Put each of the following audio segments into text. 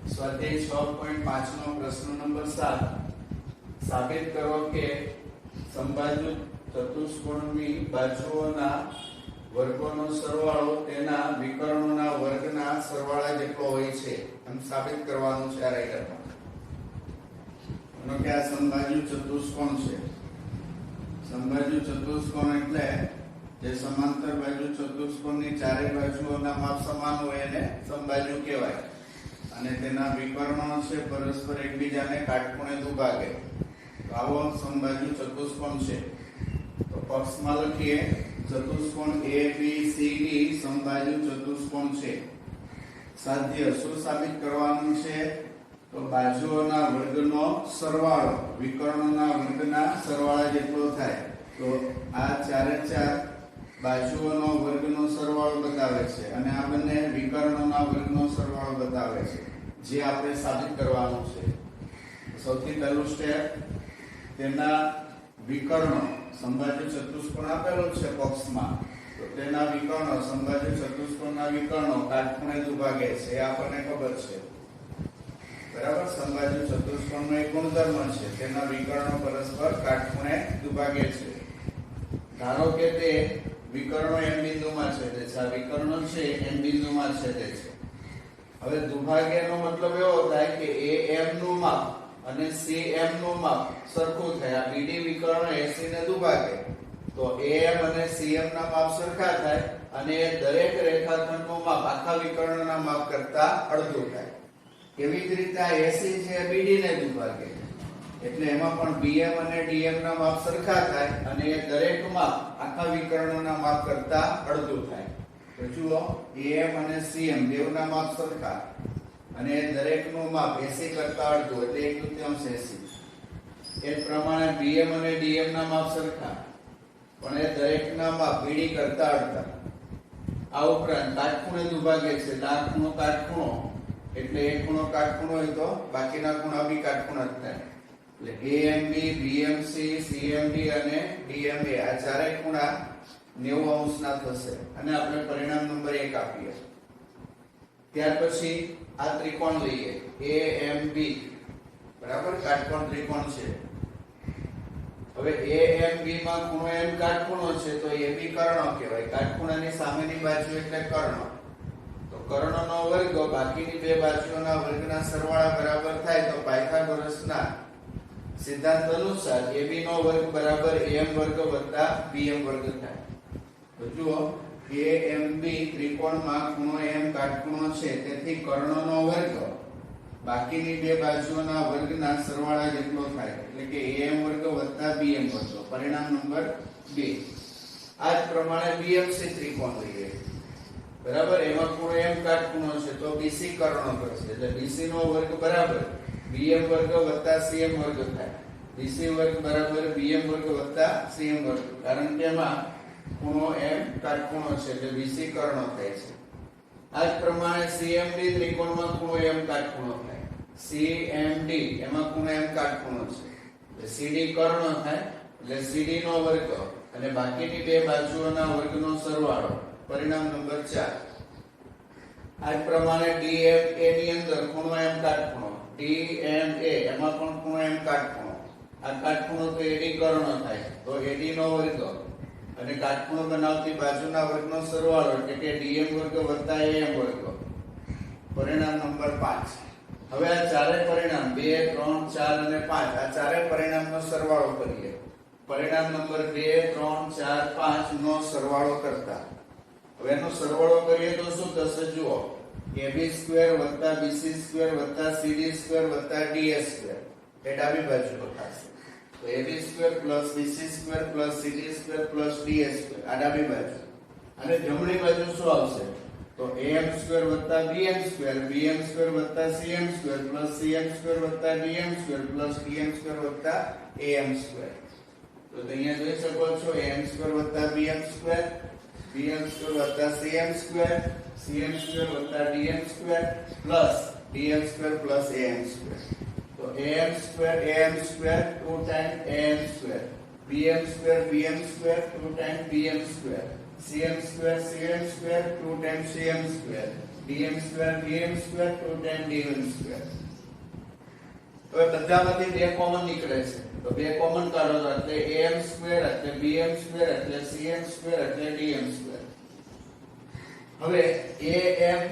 स्वाध्याय 6.5 નો પ્રશ્ન નંબર 7 સાબિત કરો કે સમબાજુ ચતુષ્કોણની બાજુઓના વર્ગોનો સરવાળો તેના વિકર્ણોના વર્ગના સરવાળા જેટલો હોય છે એમ સાબિત કરવાનું છે આ રાઈટરમાં. એનો કે આ સમબાજુ ચતુષ્કોણ છે. સમબાજુ ચતુષ્કોણ એટલે જે સમાંતર બાજુ ચતુષ્કોણની ચારે બાજુઓના માપ સમાન હોય એને સમબાજુ કહેવાય અને તેના વિકર્ણો છે પરસ્પર એકબીજાને કાટખૂણે દુભાગે. તો આવો સમબાજુ ચતુષ્કોણ છે. તો પક્ષમાં લખીએ ચતુષ્કોણ ABCD સમબાજુ ચતુષ્કોણ છે. સાધ્ય શું સાબિત કરવાનું છે? તો બાજુઓના વર્ગનો સરવાળો વિકર્ણોના વર્ગના સરવાળા જેટલો થાય. તો આ ચારે ચાર બાજુઓનો વર્ગનો સરવાળો બતાવે છે અને આ બંને વિકર્ણોના વર્ગનો સરવાળો બતાવે છે, જે આપણે સાબિત કરવાનું છે. સૌથી પહેલું સ્ટેપ, તેના વિકર્ણો સમબાજુ ચતુષ્કોણ આપેલું છે પક્ષમાં, તો તેના વિકર્ણો સમબાજુ ચતુષ્કોણના વિકર્ણો કાટખૂણે દુભાગે છે એ આપણને ખબર છે. બરાબર. સમબાજુ ચતુષ્કોણનો એક ગુણધર્મ છે, તેના વિકર્ણો પરસ્પર કાટખૂણે દુભાગે છે. ધારો કે તે વિકર્ણો M બિંદુમાં છેદે છે, આ વિકર્ણો છે M બિંદુમાં છેદે છે. હવે દુભાગ્યનો મતલબ એવો થાય કે AM નું માપ અને CM નું માપ સરખું થાય. આ BD વિકર્ણ AC ને દુભાગે તો AM અને CM ના માપ સરખા થાય અને દરેક રેખાખંડનું માપ આખા વિકર્ણના માપ કરતા અડધું થાય. એવી જ રીતે આ AC છે BD ને દુભાગે એટલે એમાં પણ BM અને DM ના માપ સરખા થાય અને દરેક માપ આખા વિકર્ણોના માપ કરતા અડધું થાય. તો જુઓ, AM અને CM બેવના માપ સરખા અને દરેકનું માપ AC કરતા અડધું એટલે 1/3 AC. એ પ્રમાણે BM અને DM ના માપ સરખા પણ એ દરેકના માપ BD કરતા અડધા. આ ઉપરાંત કાટખૂણે દુભાગે છે. આ ખૂણો કાટખૂણો એટલે એક ખૂણો કાટખૂણો હોય તો બાકીના ખૂણા બી કાટખૂણા જ થાય. એટલે AMB, BMC, CMD અને DMA આ ચારેય ખૂણા 90 અંશના થશે અને આપણે પરિણામ નંબર 1 આપીએ. ત્યાર પછી આ ત્રિકોણ લઈએ AMB. બરાબર. કાટકોણ ત્રિકોણ છે. હવે AMB માં ખૂણો M કાટખૂણો છે તો AB કર્ણ કહેવાય. કાટખૂણાની સામેની બાજુ એટલે કર્ણ. તો કર્ણનો વર્ગ બાકીની બે બાજુઓના વર્ગના સરવાળા બરાબર થાય તો પાયથાગોરસના સિદ્ધાંત અનુસાર AB નો વર્ગ બરાબર AM વર્ગ વત્તા BM વર્ગ થાય. તો જુઓ, AMB ત્રિકોણમાં ખૂણો M કાટખૂણો છે તેથી કર્ણનો વર્ગ બાકીની બે બાજુઓના વર્ગના સરવાળા જેટલો થાય એટલે કે AM વર્ગ વત્તા BM વર્ગ. પરિણામ નંબર 2. આ જ પ્રમાણે BMC ત્રિકોણ લઈએ. બરાબર. એમાં ખૂણો M કાટખૂણો છે તો BC કર્ણ કરશે એટલે BC નો વર્ગ બરાબર BM વર્ગ વત્તા CM વર્ગ થાય. BC વર્ગ બરાબર BM વર્ગ વત્તા CM વર્ગ, કારણ કે એમાં ખૂણો M કાટખૂણો છે એટલે BC કર્ણ થાય છે. આ જ પ્રમાણે CMD ત્રિકોણમાં ખૂણો M કાટખૂણો થાય. CMD એમાં ખૂણો M કાટખૂણો છે એટલે CD કર્ણ થાય એટલે CD નો વર્ગ અને બાકીની બે બાજુઓના વર્ગનો સરવાળો. પરિણામ નંબર 4. આ જ પ્રમાણે DMA ની અંદર ખૂણો M કાટખૂણો DMA એમાં પણ ખૂણો M કાટખૂણો. આ કાટખૂણો તો AD કર્ણ થાય તો AD નો વર્ગ અને કાટખૂણો બનાવતી બાજુના વર્ગનો સરવાળો એટલે કે DM વર્ગ વત્તા AM વર્ગ. પરિણામ નંબર 5. હવે આ ચારે પરિણામ 2, 3, 4 અને 5 આ ચારે પરિણામનો સરવાળો કરીએ. પરિણામ નંબર 2, 3, 4, 5 નો સરવાળો કરતા હવે એનો સરવાળો કરીએ તો શું થશે? જુઓ, AB² વત્તા BC² વત્તા CD² વત્તા DS². એ ડાબી બાજુ થશે. તો AB² BC² CD² DS² આ ડાબી બાજુ. અને જમણી બાજુ શું આવશે? તો AM² વત્તા BM² BM² વત્તા CM² CM² વત્તા DM² DM² વત્તા AM². તો અહીંયા જોઈ શકો છો AM² વત્તા BM² BM² વત્તા CM² CM² વત્તા DM² DM² AM². તો AM² 2 times AM², BM² 2 times BM², CM² 2 times CM², dm square bm square 2 times dm square. હવે બધામાંથી બે કોમન નીકળે છે તો બે કોમન કાઢો તો એટલે am square એટલે bm square એટલે cm square એટલે dm square. હવે am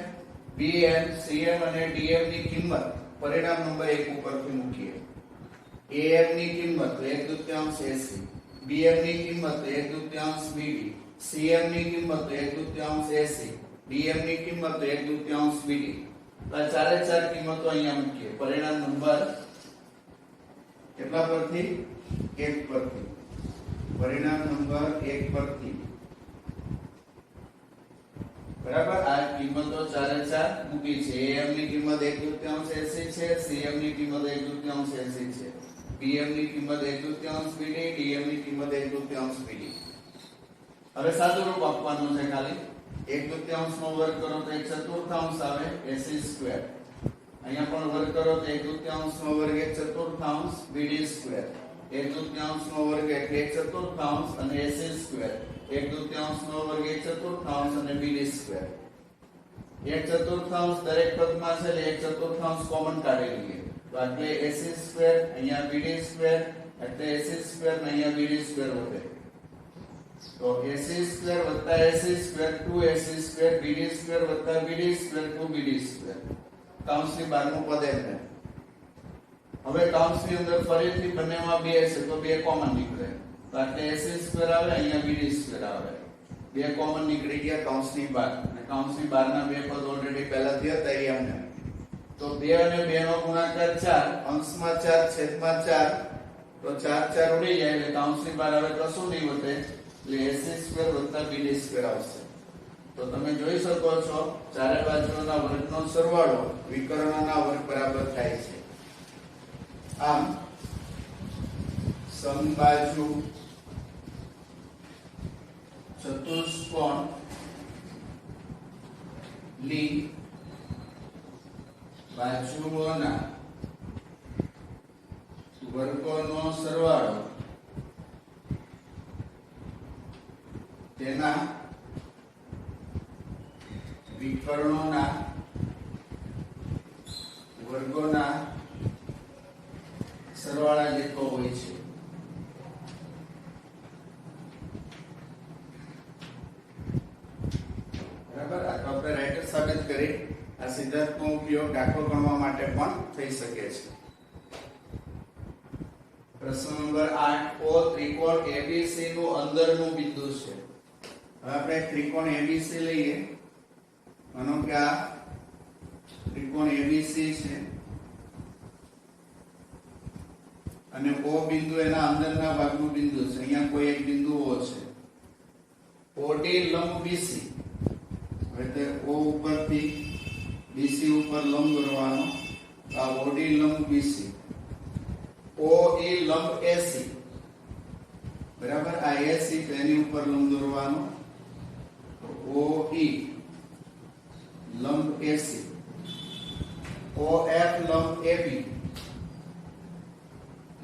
bm cm અને dm ની કિંમત પરિણામ નંબર 1 ઉપરથી મૂકીએ. am ની કિંમત 1/2 AC, bm ની કિંમત 1/2 BD, cm ની કિંમત 1/2 AC, dm ની કિંમત 1/2 BD. તો ચારે ચાર કિંમતો અહીંયા મૂકીએ. પરિણામ નંબર કેટલા પરથી? 1 પરથી. પરિણામ નંબર 1 પરથી. બરાબર. આ કિંમતો ચારે ચાર મૂકી છે. am ની કિંમત 1/2 AC છે, cm ની કિંમત 1/2 AC છે, bm ની કિંમત 1/2 BD, dm ની કિંમત 1/2 BD. હવે સાદું રૂપ આપવાનું છે ખાલી. 1/2 નો વર્ગ કરો તો 1/4 આવે AC સ્ક્વેર. અહીંયા પણ વર્ગ કરો તો 1/2 નો વર્ગ 1/4 BD સ્ક્વેર. 1/2 નો વર્ગ એટલે 1/4 અને AC સ્ક્વેર. 1/2 નો વર્ગ 1/4 અને BD સ્ક્વેર. 1/4 દરેક પદમાં છે એટલે 1/4 કોમન કાઢી લઈએ. તો એટલે AC સ્ક્વેર અહીંયા BD સ્ક્વેર એટલે AC સ્ક્વેર ને અહીંયા BD સ્ક્વેર વધે. તો AC સ્ક્વેર વત્તા AC square 2AC square BD square વત્તા BD સ્ક્વેર 2BD સ્ક્વેર. કૌંસની બહારનું પદ એમને. હવે કૌંસની અંદર ફરીથી બંનેમાં બે છે તો બે કોમન નીકળે. તો એટલે AC સ્ક્વેર આવે અહીંયા BD સ્ક્વેર આવે. બે કોમન નીકળી ગયા કૌંસની બહાર. અને કૌંસની બહારના બે પદ ઓલરેડી પહેલાથી હતા એમને. તો 2 અને 2 નો ગુણાકાર 4, અંશમાં 4 છેદમાં 4. તો 4 4 ઉડી જાય એટલે કૌંસની બહાર હવે કશું નહીં વધે. એટલે AC સ્ક્વેર વત્તા BD સ્ક્વેર આવશે. તો તમે જોઈ શકો છો ચારે બાજુના વર્ગનો સરવાળો વિકર્ણના વર્ગ બરાબર થાય છે. આમ સમબાજુ ચતુષ્કોણ ની બાજુઓના વર્ગોનો સરવાળો તેના વિકર્ણોના વર્ગોના સરવાળા જેટલો હોય છે. બરાબર. આ તો આપણે રાઈટર સાબિત કરી. આ સિદ્ધાંતનો ઉપયોગ દાખલો ગણવા માટે પણ થઈ શકે છે. પ્રશ્ન નંબર 8 ઓ ત્રિકોણ ABC નું અંદરનું બિંદુ છે. હવે આપણે ત્રિકોણ ABC લઈએ. માનો કે આ ત્રિકોણ ABC છે અને O બિંદુ એના અંદરના ભાગનું બિંદુ છે. અહીંયા કોઈ એક બિંદુ O છે. OD લંબ BC. હવે તે O ઉપરથી BC ઉપર લંબ દોરવાનો. આ OD લંબ BC. OE લંબ AC. બરાબર. આ AC તેની ઉપર લંબ દોરવાનો. તો OE લંબ AC. OF લંબ AB.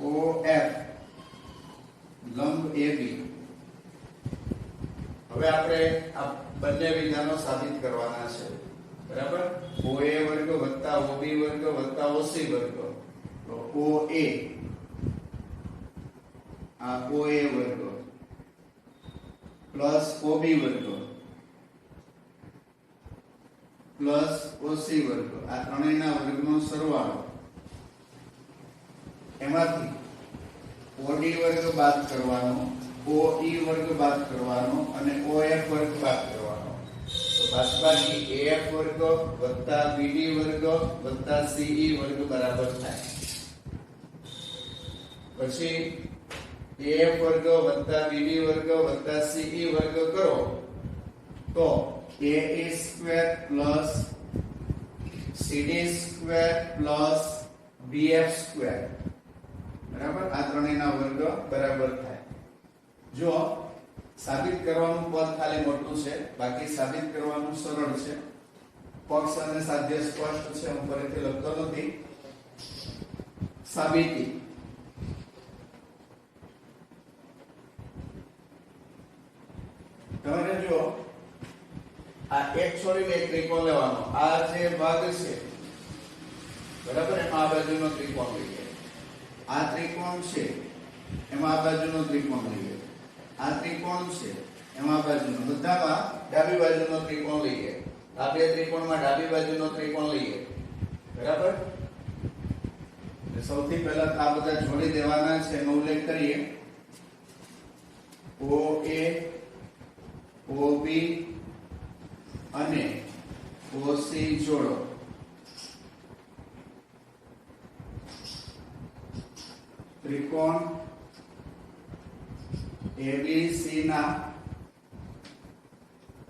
OF લંબ AB. હવે આપણે આ બંને વિધાનો સાબિત કરવાના છે. બરાબર. OA વર્ગ વત્તા OB વર્ગ વત્તા OC વર્ગ. તો OA આ OA વર્ગ પ્લસ OB વર્ગ પ્લસ OC વર્ગ. આ ત્રણેયના વર્ગનો સરવાળો. એમાંથી OD વર્ગ બાદ કરવાનો, OE વર્ગ બાદ કરવાનો અને OF વર્ગ બાદ કરવાનો. તો બાદબાકી AF વર્ગ વત્તા BD વર્ગ વત્તા CE વર્ગ બરાબર થાય. પછી AF વર્ગ વત્તા BD વર્ગ વત્તા CE વર્ગ કરો તો AE square plus CD square plus BF square. બરાબર. આ ત્રણેયના વર્ગ બરાબર થાય. જો સાબિત કરવાનું પદ ખાલી મોટું છે, બાકી સાબિત કરવાનું સરળ છે. પક્ષ અને સાધ્ય સ્પષ્ટ છે. હું ફરીથી લખતો નથી. સાબિતી. તમારે જો આ એક છોડીને એક ત્રિકોણ લેવાનો. આ જે ભાગ છે બરાબર, એમાં આ બાજુનો ત્રિકોણ લઈએ. આ ત્રિકોણ છે એમાં આ બાજુનો ત્રિકોણ લઈએ. આ ત્રિકોણ છે એમાં આ બાજુનો, બધામાં ડાબી બાજુનો ત્રિકોણ લઈએ. આ બે ત્રિકોણમાં ડાબી બાજુનો ત્રિકોણ લઈએ. બરાબર. સૌથી પહેલા આ બધા જોડી દેવાના છે એનો ઉલ્લેખ કરીએ. OA, OB અને OC જોડો. ત્રિકોણ ABC ના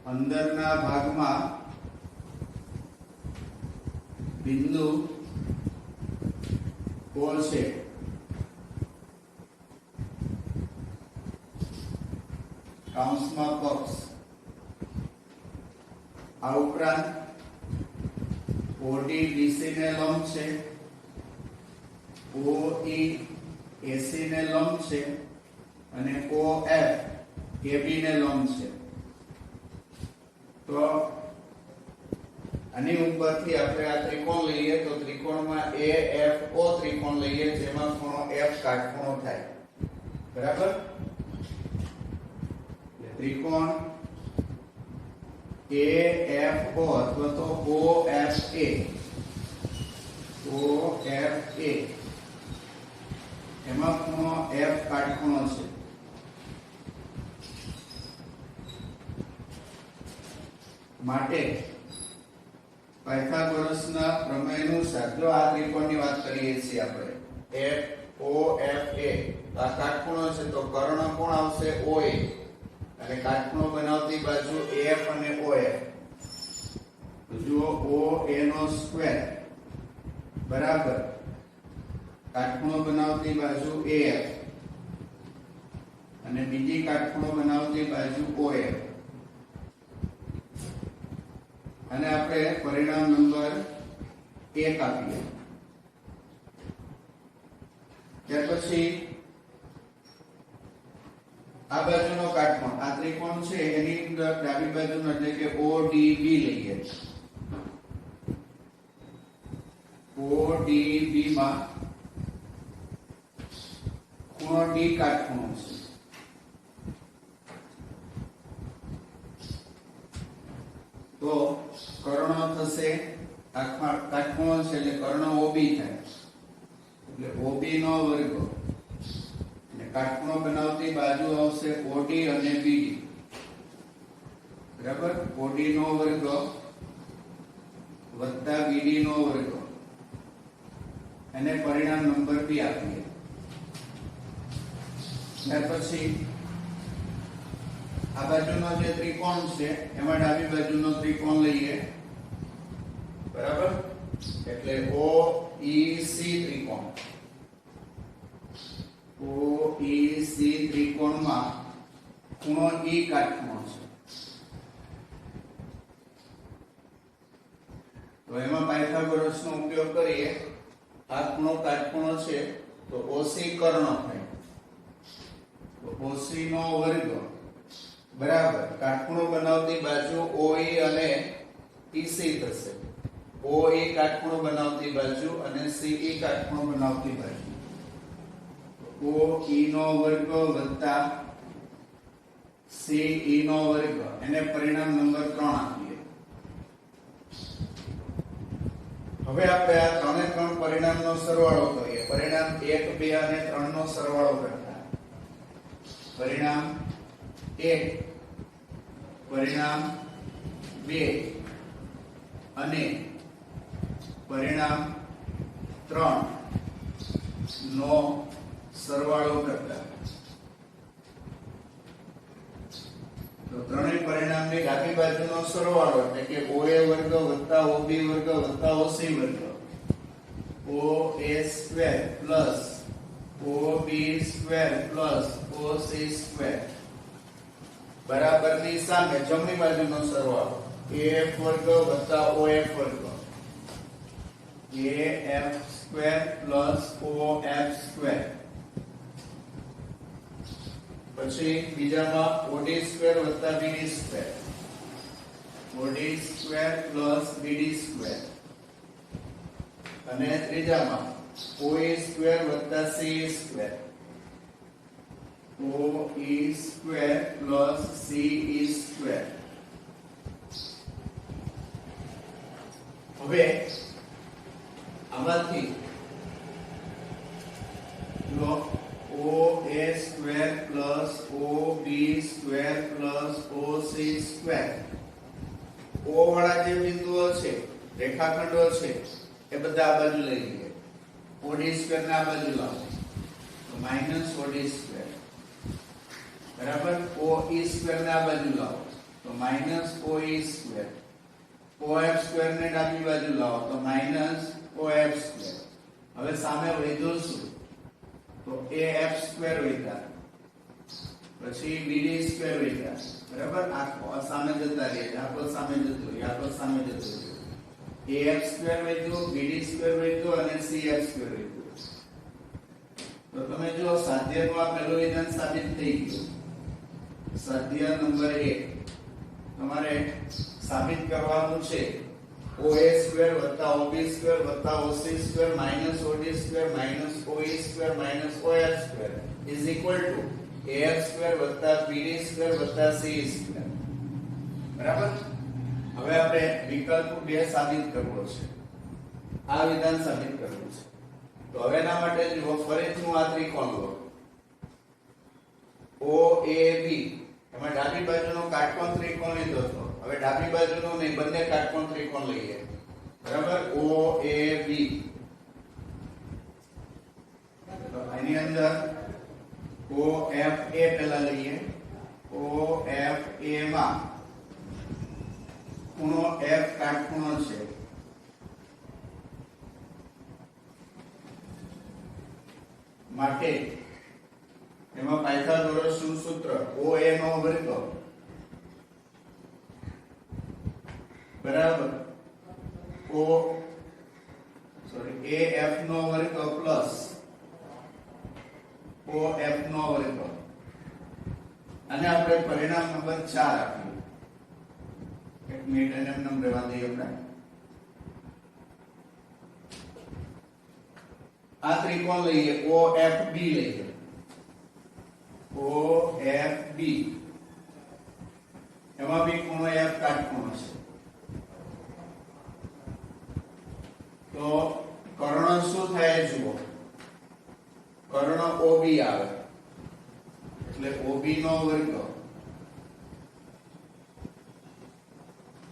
અંદરના ભાગમાં બિંદુ O છે. કૌંસમાં પક્ષ. આ ઉપરાંત OD BC ને લંબ છે, OE AC ને લંબ છે અને OF AB ને લંબ છે. તો આની ઉપરથી આપણે આ ત્રિકોણ લઈએ તો ત્રિકોણમાં AFO ત્રિકોણ લઈએ જેમાં ખૂણો F કાટખૂણો થાય. બરાબર. ત્રિકોણ AFO અથવા તો OFA એમાં ખૂણો F કાટખૂણો છે. માટે પાયથાગોરસના પ્રમેય અનુસાર જો આ ત્રિકોણની વાત કરીએ છીએ આપણે FOFA, આ કાટખૂણો છે તો કર્ણ કોણ આવશે? OA અને કાટખૂણો બનાવતી બાજુ AF અને OF. તો જુઓ OA નો સ્ક્વેર બરાબર કાટખૂણો બનાવતી બાજુ AF અને બીજી કાટખૂણો બનાવતી બાજુ OF. અને આપણે પરિણામ નંબર 1 આપીએ. ત્યાર પછી આ બાજુનો કાટખૂણો, આ ત્રિકોણ છે એની અંદર ડાબી બાજુનો એટલે કે ODB લઈએ. ODB માં ખૂણો D કાટખૂણો છે. તો કર્ણ થશે, આ કાટખૂણો છે એટલે કર્ણ OB થાય એટલે OB નો વર્ગ અને કાટખૂણો બનાવતી બાજુ આવશે OD અને BD. બરાબર. OD નો વર્ગ વત્તા BD નો વર્ગ અને પરિણામ નંબર 2 આપીએ. ત્યાર પછી આ બાજુનો જે ત્રિકોણ છે એમાં ડાબી બાજુનો ત્રિકોણ લઈએ. બરાબર. એટલે OEC ત્રિકોણ. OEC ત્રિકોણમાં ખૂણો E કાટખૂણો છે. તો એમાં પાયથાગોરસનો ઉપયોગ કરીએ. આ ખૂણો કાટખૂણો છે તો OC કર્ણ થાય. તો OC નો વર્ગ બરાબર કાટખૂણો બનાવતી બાજુ OE અને EC થશે. OE કાટખૂણો બનાવતી બાજુ અને CE કાટખૂણો બનાવતી બાજુ. OE નો વર્ગ વત્તા CE નો વર્ગ એને પરિણામ નંબર 3 આપીએ. હવે આપણે આ ત્રણે ત્રણ પરિણામનો સરવાળો કરીએ. પરિણામ 1, 2 અને 3 નો સરવાળો કરતા પરિણામ 1, પરિણામ 2 અને પરિણામ 3 નો સરવાળો કરતા તો ત્રણેય પરિણામની ડાબી બાજુનો સરવાળો એટલે કે OA વર્ગ વત્તા OB વર્ગ વત્તા OC વર્ગ OA square plus OB square plus OC square બરાબરની સામે જમણી બાજુનો સરવાળો AF વર્ગ વત્તા OF વર્ગ AF square plus OF square. પછી બીજામાં OD સ્ક્વેર વત્તા BD square OD square plus BD square અને ત્રીજામાં OE સ્ક્વેર વત્તા CE square OE square plus CE square. હવે આમાંથી લો OA square plus OB square plus OC square O વાળા જે બિંદુઓ છે રેખાખંડો છે એ બધા આ બાજુ લઈ લઈએ. OD સ્ક્વેર ને આ બાજુ લાવો તો માઈનસ OD સ્ક્વેર બરાબર. OE સ્ક્વેર ને આ બાજુ લાવો તો minus OE square. OF square ને ડાબી બાજુ લાવો તો માઈનસ OF સ્ક્વેર. હવે સામે વધ્યું શું તો AF સ્ક્વેર વધ્યા પછી BD સ્ક્વેર વધ્યા બરાબર. આ સામે જતા રહે આ પદ સામે જતું રહે આ પદ સામે જતું રહે. AF સ્ક્વેર વધ્યો BD સ્ક્વેર વધ્યો અને CF સ્ક્વેર વધ્યો. તો તમે જો સાધ્યનું આ પહેલું વિધાન સાબિત થઈ ગયું. સાધ્ય નંબર 1 તમારે સાબિત કરવાનું છે OA સ્ક્વેર વત્તા OB સ્ક્વેર વત્તા OC square minus OD square minus OE square minus OF square is equal to AF square વત્તા BD સ્ક્વેર વત્તા CE સ્ક્વેર. બરાબર. હવે આપણે વિકલ્પ 2 સાબિત કરવો છે. આ વિધાન સાબિત કરવું છે. તો હવે એના માટે જુઓ ફરીથી આ ત્રિકોણ લો OAB. એમાં ડાબી બાજુનો કાટકોણ ત્રિકોણ લીધો હતો. હવે ડાબી બાજુનો નહીં બંને કાટકોણ ત્રિકોણ લઈએ બરાબર. OAB તો આની અંદર OFA પહેલા લઈએ. OFA માં ખૂણો F કાટખૂણો છે માટે એમાં પાયથાગોરસનું સૂત્ર OA નો વર્ગ બરાબર AF નો વર્ગ પ્લસ OF નો વર્ગ. અને આપણે પરિણામ નંબર 4 આપ્યું. એક મિનિટ એને એમ રહેવા દઈએ આપણે. આ ત્રિકોણ લઈએ OFB લઈએ. OFB એમાં બી ખૂણો F કાટખૂણો છે. તો કર્ણ શું થાય જુઓ. કર્ણ OB આવે એટલે OB નો વર્ગ.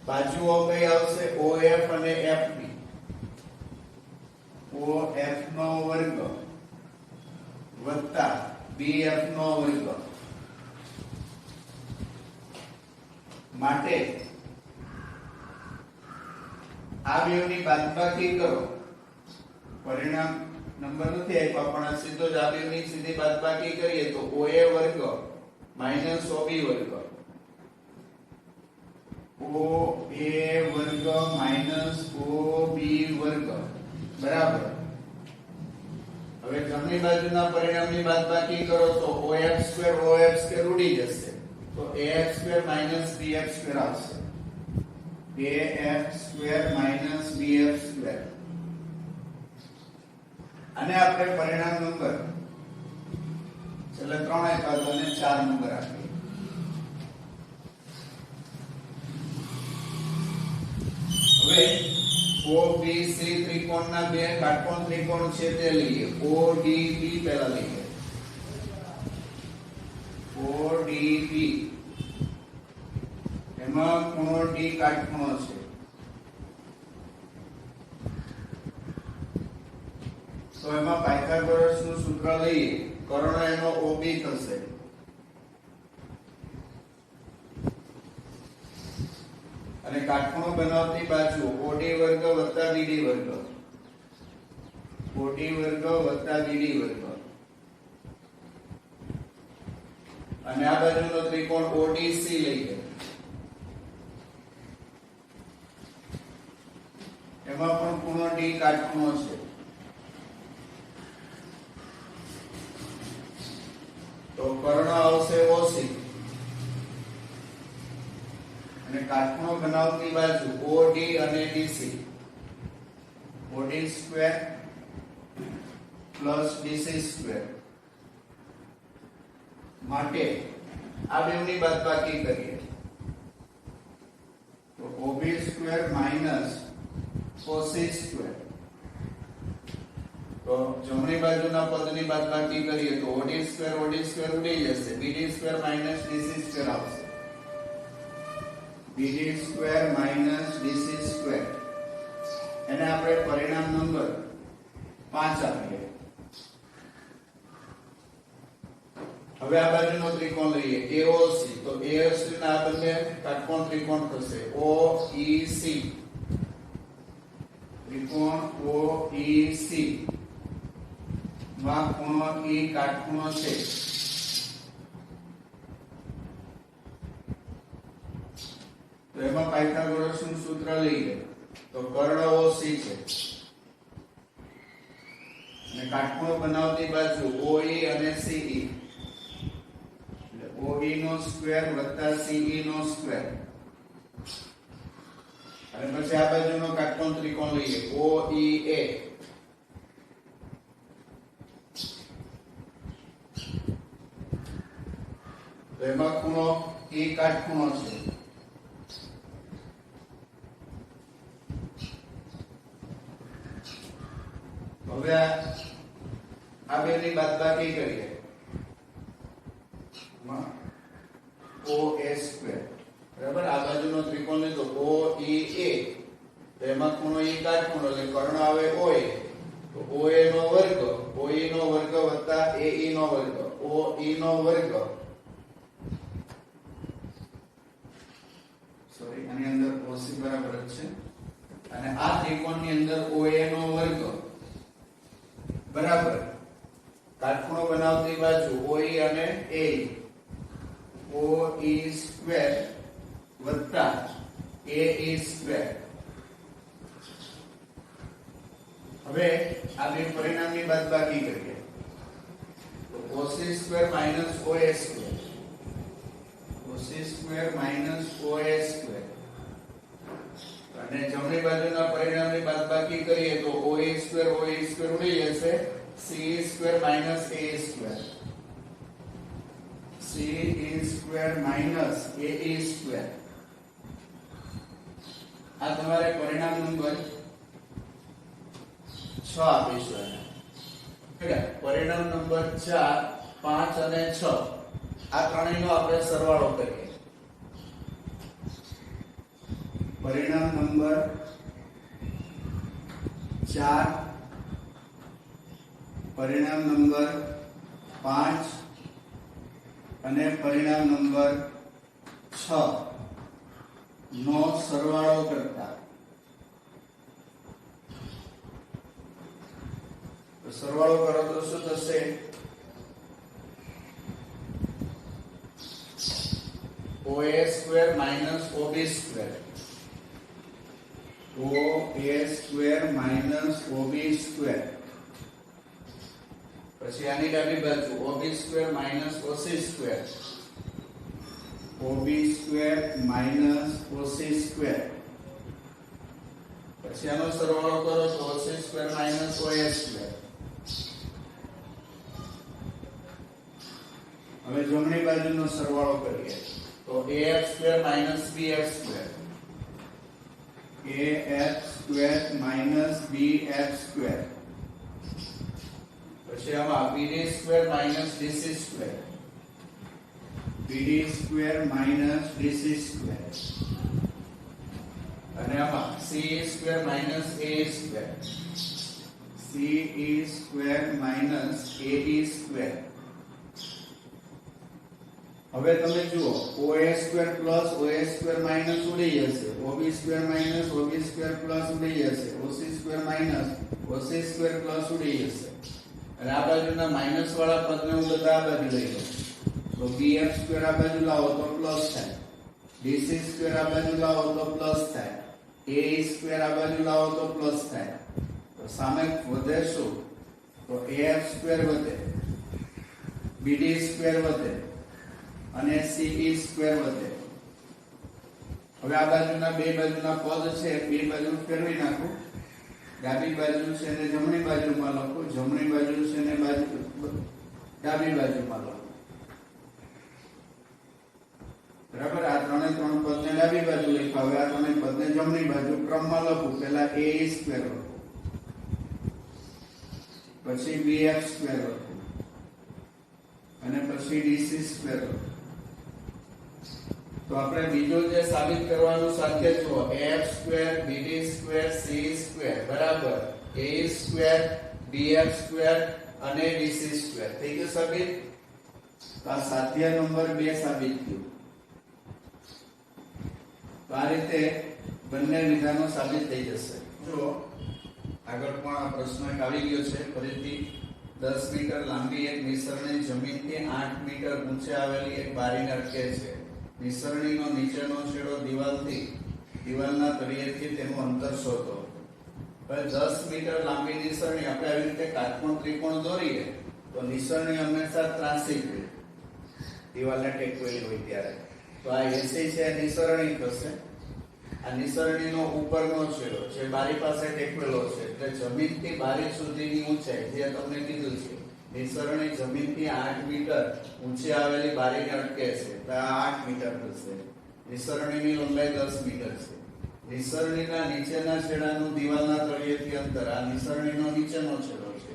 બાજુઓ કઈ આવશે OF અને FB. OF નો વર્ગ વત્તા BF નો વર્ગ માટે આ બેવની બાદબાકી કરો. પરિણામ નંબર નથી આપ્યા પણ સીધો જ આ બેવની સીધી બાદબાકી કરીએ તો OA વર્ગ માઈનસ OB વર્ગ. OA વર્ગ માઈનસ OB વર્ગ બરાબર. હવે જમણી બાજુના પરિણામની બાદબાકી કરો તો OF સ્ક્વેર OF સ્ક્વેર ઉડી જશે તો AF square minus BF square આવશે. AF square minus BF square. અને આપણે પરિણામ નંબર છેલ્લે 3 આપ્યા તો અને 4 નંબર આપીએ. હવે OBC ત્રિકોણના બે કાટકોણ ત્રિકોણ છે તે લઈએ. ODB પહેલા લઈએ. ODB એમાં ખૂણો D કાટખૂણો છે. તો એમાં પાયથાગોરસનું સૂત્ર લઈએ. કર્ણ એનો OB થશે. અને કાટખૂણો બનાવતી બાજુ OD વર્ગ વત્તા BD વર્ગ. OD વર્ગ વત્તા BD વર્ગ. અને આ બાજુનો ત્રિકોણ ODC લઈએ. એમાં પણ ખૂણો D કાટખૂણો છે. તો કર્ણ આવશે OC અને કાટખૂણો બનાવતી બાજુ OD અને DC OD square plus DC square માટે આ બેવની બાદબાકી કરીએ તો OB square minus OC square તો જમણી બાજુના પદની બાદબાકી કરીએ તો OD સ્ક્વેર ઉડી જશે BD square minus DC square આવશે BD square minus DC square એને આપણે પરિણામ નંબર 5 આપીએ હવે આ બાજુનો ત્રિકોણ લઈએ AOC તો AOC ના બદલે કાટકોણ ત્રિકોણ થશે OEC ત્રિકોણ OEC માં ખૂણો E કાટખૂણો છે તો એમાં પાયથાગોરસનું સૂત્ર લઈએ તો કર્ણ OC છે અને કાટખૂણો બનાવતી બાજુ OE અને CE એટલે OE નો સ્ક્વેર વત્તા CE નો સ્ક્વેર અને પછી આ બાજુનો કાટકોણ ત્રિકોણ લઈએ OEA તો એમાં ખૂણો E કાટખૂણો છે હવે આ બેની બાદબાકી કરીએ OA સ્ક્વેર બરાબર આ બાજુનો ત્રિકોણ લીધો OEA તો એમાં ખૂણો E કાટખૂણો એટલે કર્ણ આવે OA તો OA નો વર્ગ OE નો વર્ગ વત્તા AE નો વર્ગ OE નો વર્ગ સોરી આની અંદર OC બરાબર જ છે અને આ ત્રિકોણની અંદર OA નો વર્ગ બરાબર કાટખૂણો બનાવતી બાજુ OE અને AE OE સ્ક્વેર વત્તા AE સ્ક્વેર હવે આ બે પરિણામની બાદબાકી કરીએ તો OC square minus OA square OC square minus OA square અને જમણી બાજુના પરિણામની બાદબાકી કરીએ તો OE સ્ક્વેર ઉડી જશે CE square minus AE square CE square minus AE square આ તમારે પરિણામ નંબર 6 આપીશું એને પરિણામ નંબર 4 5 અને 6 આ ત્રણેયનો આપણે સરવાળો કરીએ પરિણામ નંબર 4 પરિણામ નંબર 5 અને પરિણામ નંબર 6 નો સરવાળો કરતા તો સરવાળો કરો તો શું થશે OA square minus OB square OA square minus OB square પછી આની ડાબી બાજુ OB square minus OC square OB square minus OC square પછી આનો સરવાળો કરો તો OC square minus OA square હવે જમણી બાજુનો સરવાળો કરીએ તો AF square minus BF square AF square minus BF square પછી આમાં BD square minus DC square BD square minus DC square અને આમાં CE square minus AE square CE square minus AE square હવે તમે જુઓ OA square plus OA square minus ઉડી જશે OB square minus OB square plus ઉડી જશે OC square minus OC square plus ઉડી જશે અને આ બાજુના માઈનસ વાળા પદને હું બધા આ બાજુ લઈ લઉં તો BF સ્ક્વેર આ બાજુ લાવો તો પ્લસ થાય DC સ્ક્વેર આ બાજુ લાવો તો પ્લસ થાય AE સ્ક્વેર આ બાજુ લાવો તો પ્લસ થાય તો સામે વધે શું તો AF સ્ક્વેર વધે BD સ્ક્વેર વધે અને CE સ્ક્વેર વધે હવે આ બાજુના બે બાજુના પદ છે બે બાજુ ફેરવી નાખું. ડાબી બાજુ છે ને જમણી બાજુમાં લખું, જમણી બાજુ છે ને ડાબી બાજુમાં લખું. બરાબર. આ ત્રણે ત્રણ પદને ડાબી બાજુ લખ્યા. હવે આ ત્રણે પદને જમણી બાજુ ક્રમમાં લખું. પહેલા a સ્ક્વેર લખું, પછી bf સ્ક્વેર લખું અને પછી dc સ્ક્વેર લખું. તો આપણે બીજું જે સાબિત કરવાનું સાધ્ય છો f square bd square c square બરાબર a સ્ક્વેર bf સ્ક્વેર અને dc સ્ક્વેર થઈ ગયું સાબિત. તો આ સાધ્ય નંબર 2 સાબિત થયું. તો આ રીતે બંને વિધાનો સાબિત થઈ જશે. જો આગળ પણ આ પ્રશ્ન એક આવી ગયો છે. ફરીથી 10 મીટર લાંબી એક નિસરણી જમીનથી 8 મીટર ઊંચે આવેલી એક બારીને અટકે છે. નિસરણીનો નીચેનો છેડો દિવાલના તળિયેથી તેનું અંતર શોધો. હવે 10 મીટર લાંબી નિસરણી આપણે આવી રીતે કાટકોણ ત્રિકોણ દોરીએ તો નિસરણી હંમેશા ત્રાંસી હોય, દિવાલને ટેકવેલી હોય ત્યારે. તો આ 80 છે નિસરણી થશે. આ નિસરણીનો ઉપરનો છેડો જે બારી પાસે ટેકવેલો છે એટલે જમીનથી બારી સુધીની ઊંચાઈ જે તમને કીધું છે. નિસરણી જમીનથી 8 મીટર ઊંચી આવેલી બારીને અટકે છે તો આ 8 મીટર થશે. નિસરણીની લંબાઈ 10 મીટર છે. નિસરણીના નીચેના છેડાનું દિવાલના તળિયેથી અંતર, આ નિસરણીનો નીચેનો છેડો છે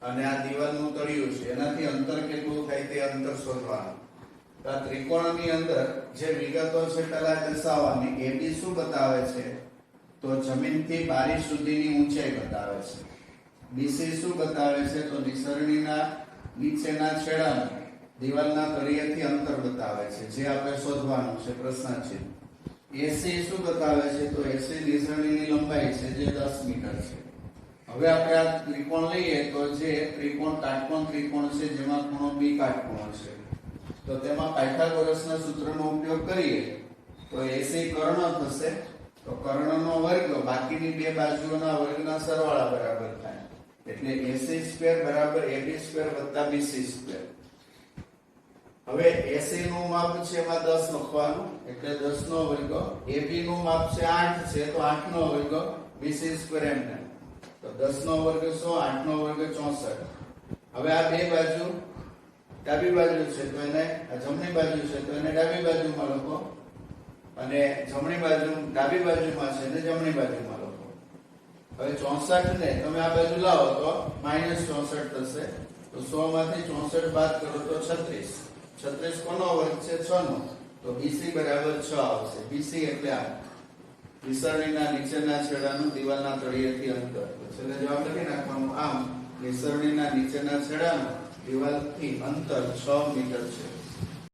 અને આ દિવાલનું તળિયું છે, એનાથી અંતર કેટલું થાય તે અંતર શોધવાનું. તો આ ત્રિકોણની અંદર જે વિગતો છે પહેલા દર્શાવવાની. AB શું બતાવે છે? તો જમીનથી બારી સુધીની ઊંચાઈ બતાવે છે. BC શું બતાવે છે? તો નિસરણીના નીચેના છેડાનું દિવાલના તળિયેથી અંતર બતાવે છે જે આપણે શોધવાનું છે પ્રશ્નાર્થ. AC શું બતાવે છે? તો AC નિસરણીની લંબાઈ છે જે 10 મીટર છે. હવે આપણે આ ત્રિકોણ લઈએ તો જે ત્રિકોણ કાટકોણ ત્રિકોણ છે જેમાં ખૂણો B કાટકોણ છે તો તેમાં પાયથાગોરસના સૂત્રનો ઉપયોગ કરીએ તો AC કર્ણ થશે. તો કર્ણનો વર્ગ બાકીની બે બાજુઓના વર્ગના સરવાળા બરાબર થાય એટલે AC સ્ક્વેર બરાબર AB સ્ક્વેર વત્તા BC સ્ક્વેર. હવે AC નું માપ છે એમાં 10 લખવાનું એટલે 10 નો વર્ગ. AB નું માપ છે 8 છે તો 8 નો વર્ગ. BC સ્ક્વેર એમને તો 10 નો વર્ગ 100, 8 નો વર્ગ 64. હવે આ બે બાજુ ડાબી બાજુ છે તો એને જમણી બાજુ છે તો એને ડાબી બાજુમાં લખો અને જમણી બાજુ ડાબી બાજુમાં છે ને જમણી બાજુમાં લખો. હવે 64 ને તમે આ બાજુ લાવો તો -64 થશે. તો 100 માંથી 64 બાદ કરો તો 36. 36 કોનો વર્ગ છે? 6 નો. તો BC બરાબર 6 આવશે. BC એટલે આ નિસરણીના નીચેના છેડાનું દિવાલના તળિયેથી અંતર. તો છેલ્લે જવાબ લખી નાખવાનું. આમ નિસરણીના નીચેના છેડાનું દિવાલથી અંતર 6 મીટર છે.